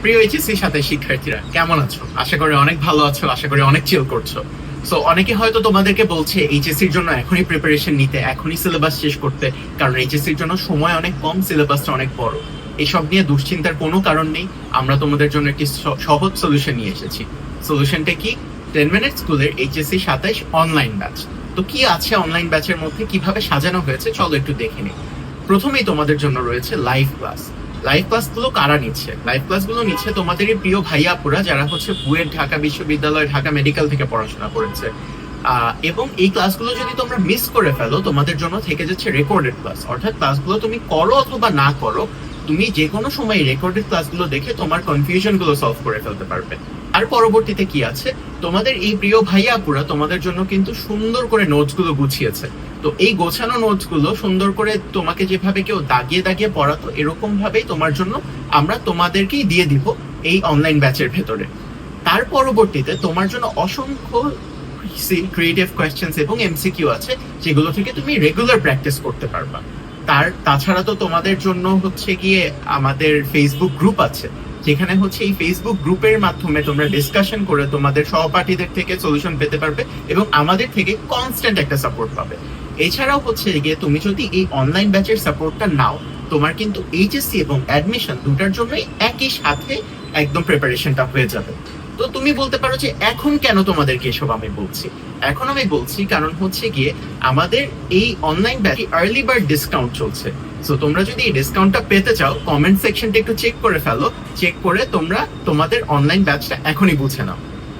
প্রিয় এইচএসসি সাথে শিক্ষার্থীরা কেমন আছো? আশা করি অনেক ভালো আছো, আশা করি অনেক চিল করছো। সো অনেকে হয়তো তোমাদেরকে বলছে এইচএসসির জন্য এখনই প্রিপারেশন নিতে, এখনই সিলেবাস শেষ করতে, কারণ এইচএসসির জন্য সময় অনেক কম, সিলেবাসটা অনেক বড়। এসব নিয়ে দুশ্চিন্তার কোনো কারণ নেই। আমরা তোমাদের জন্য একটি সহজ সলিউশন নিয়ে এসেছি। সলিউশনটা কি? 10 মিনিট স্কুলের এইচএসসি 27 অনলাইন ব্যাচ। তো কি আছে অনলাইন ব্যাচের মধ্যে, কিভাবে সাজানো হয়েছে চলো একটু দেখে নিই। প্রথমেই তোমাদের জন্য রয়েছে লাইভ ক্লাস। লাইভ ক্লাসগুলো কারা নিচ্ছে? লাইভ ক্লাসগুলো নিচ্ছে তোমাদের এই প্রিয় ভাইয়া আপুরা যারা হচ্ছে বুয়েট, ঢাকা বিশ্ববিদ্যালয়, ঢাকা মেডিকেল থেকে পড়াশোনা করেছে। এবং এই ক্লাসগুলো যদি তোমরা মিস করে ফেলো, তোমাদের জন্য থেকে যাচ্ছে রেকর্ডেড ক্লাস। অর্থাৎ ক্লাসগুলো তুমি করো অথবা না করো, তুমি যে কোনো সময় রেকর্ডেড ক্লাসগুলো দেখে তোমার কনফিউশন গুলো সলভ করে ফেলতে পারবে। আর পরবর্তীতে কি আছে, তোমাদের এই প্রিয় ভাইয়া আপুরা তোমাদের জন্য কিন্তু সুন্দর করে নোটস গুলো গুছিয়েছে। তো এই গোছানো নোটস গুলো সুন্দর করে তোমাকে যেভাবে কেউ দাগিয়ে দাগিয়ে পড়াতো, এরকম ভাবেই তোমার জন্য আমরা তোমাদেরকেই দিয়ে দিব এই অনলাইন ব্যাচের ভেতরে। তার পরবর্তীতে তোমার জন্য অসংখ্য ক্রিয়েটিভ কোয়েশ্চেন্স এবং এমসিকিউ আছে, যেগুলো থেকে তুমি রেগুলার প্র্যাকটিস করতে পারবা। তাছাড়া তো তোমাদের জন্য হচ্ছে গিয়ে আমাদের ফেসবুক গ্রুপ আছে, যেখানে হচ্ছে এই ফেসবুক গ্রুপের মাধ্যমে তোমরা ডিসকাশন করে তোমাদের সহপাঠীদের থেকে সলিউশন পেতে পারবে এবং আমাদের থেকে কনস্ট্যান্ট একটা সাপোর্ট পাবে। এছাড়াও হচ্ছে গিয়ে তুমি যদি এই অনলাইন ব্যাচের সাপোর্টটা নাও, তোমার কিন্তু এইচএসসি এবং অ্যাডমিশন দুটার জন্যই একই সাথে একদম প্রিপারেশনটা হয়ে যাবে। তো তুমি বলতে পারো যে এখন কেন তোমাদেরকে এসব আমি বলছি? এখন আমি বলছি কারণ হচ্ছে গিয়ে আমাদের এই অনলাইন ব্যাচে আর্লি বার্ড ডিসকাউন্ট চলছে। সো তোমরা যদি এই ডিসকাউন্টটা পেতে চাও, কমেন্ট সেকশনটা একটু চেক করে ফেলো। চেক করে তোমরা তোমাদের অনলাইন ব্যাচটা এখনই বুঝে নাও।